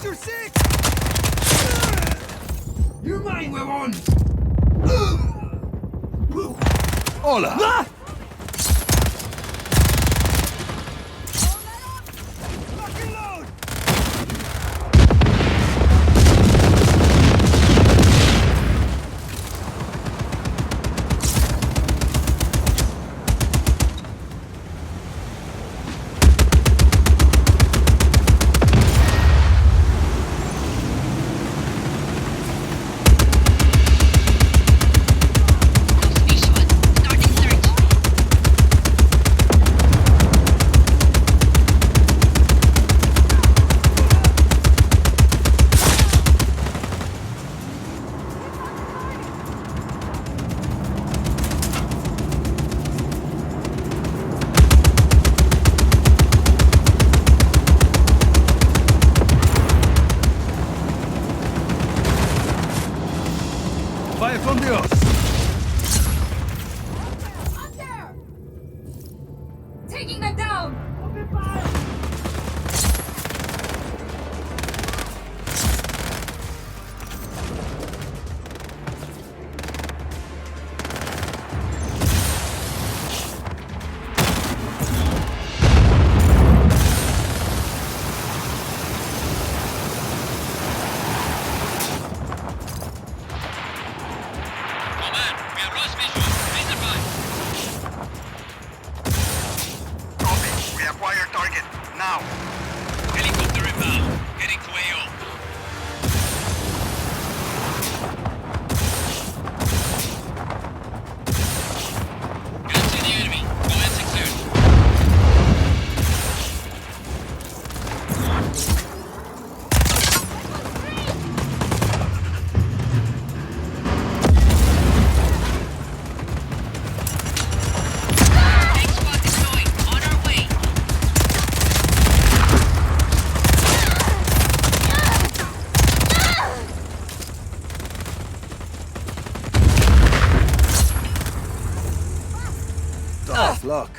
Sector 6! You're mine, huevón! Hola! ¡Ah! ¡Vaya con Dios! Up there! Taking them down! Command, we have lost visual. Please advise. Copy. We acquire target. Now. Helicopter inbound. Heading to AO. Can't see the enemy. Go and secure. Next squad is going. On our way. Tough luck.